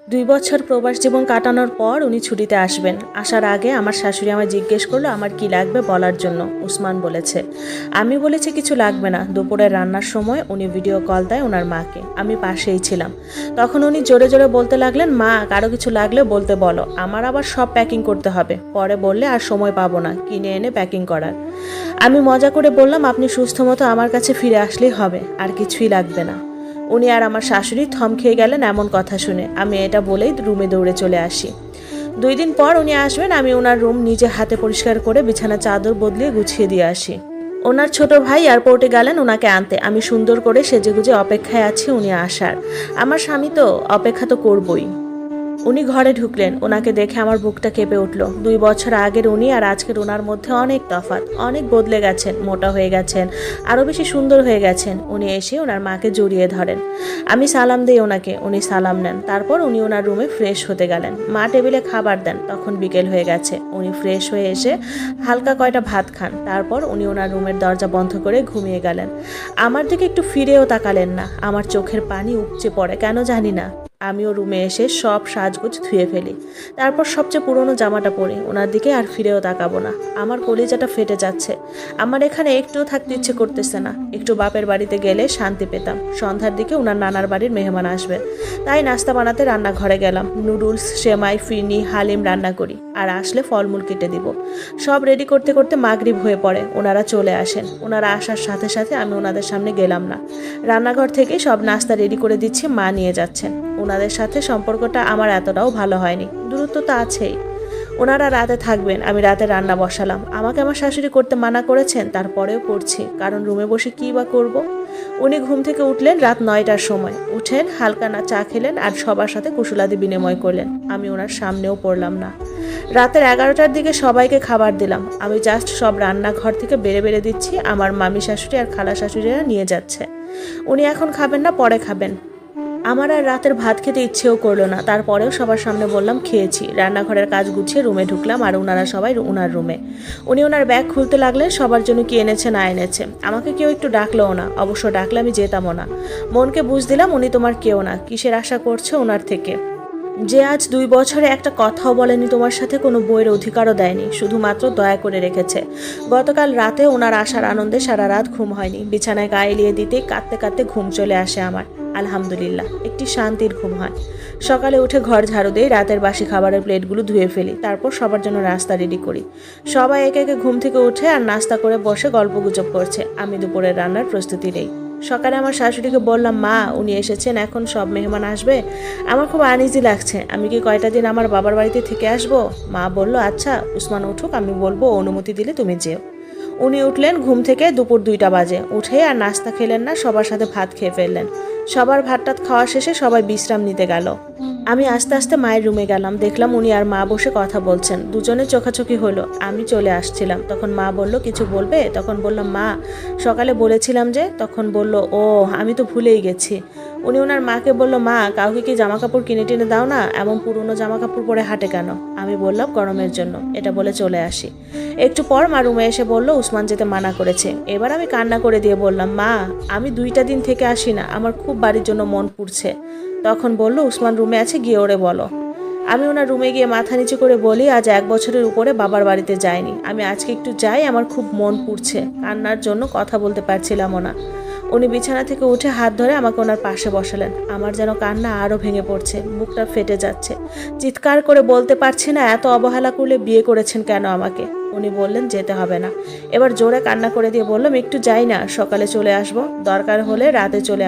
2 বছর প্রবাস জীবন কাটানোর পর উনি ছুটিতে আসবেন। আসার আগে আমার শাশুড়ি আমায় জিজ্ঞেস করলো আমার কি লাগবে বলার জন্য। উসমান বলেছে। আমি বলেছি কিছু লাগবে না। দুপুরে রান্নার সময় উনি ভিডিও কল দেয় ওনার মাকে। আমি পাশেই ছিলাম। তখন উনি জোরে জোরে বলতে লাগলেন, মা কারো কিছু লাগলে বলতে বলো, আমার আবার সব প্যাকিং করতে হবে, পরে বললে আর সময় পাবো না কিনে এনে প্যাকিং করার। আমি মজা করে বললাম, আপনি সুস্থ মতো আমার কাছে ফিরে আসলেই হবে, আর কিছুই লাগবে না। উনি আর আমার শাশুড়ি থম খেয়ে গেলেন এমন কথা শুনে। আমি এটা বলেই রুমে দৌড়ে চলে আসি। 2 দিন পর উনি আসবেন। আমি ওনার রুম নিজে হাতে পরিষ্কার করে বিছানা চাদর বদলিয়ে গুছিয়ে দিয়ে আসি। ওনার ছোট ভাই এয়ারপোর্টে গেলেন ওনাকে আনতে। আমি সুন্দর করে সেজেগুজে অপেক্ষায় আছি উনি আসার। আমার স্বামী তো অপেক্ষা তো করবই। উনি ঘরে ঢুকলেন। ওনাকে দেখে আমার বুকটা কেঁপে উঠল। 2 বছর আগের উনি আর আজকের ওনার মধ্যে অনেক তফাৎ। অনেক বদলে গেছেন, মোটা হয়ে গেছেন, আরও বেশি সুন্দর হয়ে গেছেন। উনি এসে ওনার মাকে জড়িয়ে ধরেন। আমি সালাম দিই ওনাকে, উনি সালাম নেন। তারপর উনি ওনার রুমে ফ্রেশ হতে গেলেন। মা টেবিলে খাবার দেন। তখন বিকেল হয়ে গেছে। উনি ফ্রেশ হয়ে এসে হালকা কয়টা ভাত খান। তারপর উনি ওনার রুমের দরজা বন্ধ করে ঘুমিয়ে গেলেন। আমার দিকে একটু ফিরেও তাকালেন না। আমার চোখের পানি উপচে পড়ে, কেন জানি না। আমিও রুমে এসে সব সাজগোজ ধুয়ে ফেলি। তারপর সবচেয়ে পুরনো জামাটা পরি। ওনার দিকে আর ফিরেও তাকাবো না। আমার কলিজাটা ফেটে যাচ্ছে। আমার এখানে একটুও থাকতে ইচ্ছে করতেছে না। একটু বাপের বাড়িতে গেলে শান্তি পেতাম। সন্ধ্যার দিকে ওনার নানার বাড়ির মেহমান আসবে, তাই নাস্তা বানাতে রান্নাঘরে গেলাম। নুডলস, সেমাই, ফিরনি, হালিম রান্না করি, আর আসলে ফলমূল কেটে দিব। সব রেডি করতে করতে মাগরিব হয়ে পড়ে। ওনারা চলে আসেন। ওনারা আসার সাথে সাথে আমি ওনাদের সামনে গেলাম না। রান্নাঘর থেকে সব নাস্তা রেডি করে দিচ্ছি, মা নিয়ে যাচ্ছেন। ওনাদের সাথে সম্পর্কটা আমার এতটাও ভালো হয়নি, দূরত্ব তো আছেই। ওনারা রাতে থাকবেন, আমি রাতে রান্না বসালাম। আমাকে আমার শাশুড়ি করতে মানা করেছেন, তারপরেও করছি, কারণ রুমে বসে কী বা করব। উনি ঘুম থেকে উঠলেন রাত 9টার সময়। উঠেন, হালকা না চা খেলেন আর সবার সাথে কুশলাদি বিনিময় করলেন। আমি ওনার সামনেও পড়লাম না। রাতের 11টার দিকে সবাইকে খাবার দিলাম। আমি জাস্ট সব রান্নাঘর থেকে বেড়ে বেড়ে দিচ্ছি। আমার মামি শাশুড়ি আর খালা শাশুড়িরা নিয়ে যাচ্ছে। উনি এখন খাবেন না, পরে খাবেন। আমার আর রাতের ভাত খেতে ইচ্ছেও করলো না। তারপরেও সবার সামনে বললাম খেয়েছি। রান্নাঘরের কাজ গুছিয়ে রুমে ঢুকলাম, আর ওনারা সবাই ওনার রুমে। উনি ওনার ব্যাগ খুলতে লাগলেন, সবার জন্য কি এনেছে না এনেছে। আমাকে কেউ একটু ডাকলোও না, অবশ্য ডাকলে আমি যেতামও না। মনকে বুঝ দিলাম উনি তোমার কেউ না, কিসের আশা করছে ওনার থেকে, যে আজ 2 বছরে একটা কথাও বলেনি তোমার সাথে, কোনো বইয়ের অধিকারও দেয়নি, শুধুমাত্র দয়া করে রেখেছে। গতকাল রাতে ওনার আসার আনন্দে সারা রাত ঘুম হয়নি। বিছানায় গায়ে এলিয়ে দিতে কাঁদতে কাঁদতে ঘুম চলে আসে আমার। আলহামদুলিল্লাহ, একটি শান্তির ঘুম হয়। সকালে উঠে ঘর ঝাড়ু দিয়ে রাতের বাসি খাবারের প্লেটগুলো ধুয়ে ফেলি। তারপর সবার জন্য নাস্তা রেডি করি। সবাই একে একে ঘুম থেকে উঠে আর নাস্তা করে বসে গল্পগুজব করছে। আমি দুপুরের রান্নার প্রস্তুতি নেই। সকালে আমার শাশুড়িকে বললাম, মা উনি এসেছেন, এখন সব মেহমান আসবে, আমার খুব আনইজি লাগছে, আমি কি কয়টা দিন আমার বাবার বাড়িতে থেকে আসবো? মা বলল, আচ্ছা উসমান উঠুক, আমি বলবো, অনুমতি দিলে তুমি যেও। উনি উঠলেন ঘুম থেকে দুপুর 2টা বাজে। উঠে আর নাস্তা খেলেন না, সবার সাথে ভাত খেয়ে ফেললেন। সবার ভাত টাত খাওয়া শেষে সবাই বিশ্রাম নিতে গেল। আমি আস্তে আস্তে মায়ের রুমে গেলাম। দেখলাম উনি আর মা বসে কথা বলছেন। দুজনে চোখাচোখি হলো। আমি চলে আসছিলাম। তখন মা বলল, কিছু বলবে? তখন বললাম, মা সকালে বলেছিলাম যে। তখন বলল, ও আমি তো ভুলেই গেছি। উনি ওনার মাকে বলল, মা কাউকে কি জামা কাপড় কিনে টেনে দাও না, এমন পুরনো জামা কাপড় পরে হাঁটে কেন? আমি বললাম, গরমের জন্য। এটা বলে চলে আসি। একটু পর মা রুমে এসে বলল, উসমান যেতে মানা করেছে। এবার আমি কান্না করে দিয়ে বললাম, মা আমি 2টা দিন থেকে আসি না, আমার খুব বাড়ির জন্য মন পুড়ছে। তখন বলল, উসমান রুমে আছে, গিয়ে ওরে বলো। আমি ওনার রুমে গিয়ে মাথা নিচু করে বলি, আজ 1 বছরের উপরে বাবার বাড়িতে যাইনি, আমি আজকে একটু যাই, আমার খুব মন পুড়ছে। কান্নার জন্য কথা বলতে পারছিলামও না। উনি বিছানা থেকে উঠে হাত ধরে আমাকে ওনার পাশে বসালেন। আমার যেন কান্না আরও ভেঙে পড়ছে, বুকটা ফেটে যাচ্ছে। চিৎকার করে বলতে পারছি না, এত অবহেলা করলে বিয়ে করেছেন কেন আমাকে? উনি বললেন, যেতে হবে না। এবার জোরে কান্না করে দিয়ে বললাম, একটু যাই না, সকালে চলে আসবো, দরকার হলে রাতে চলে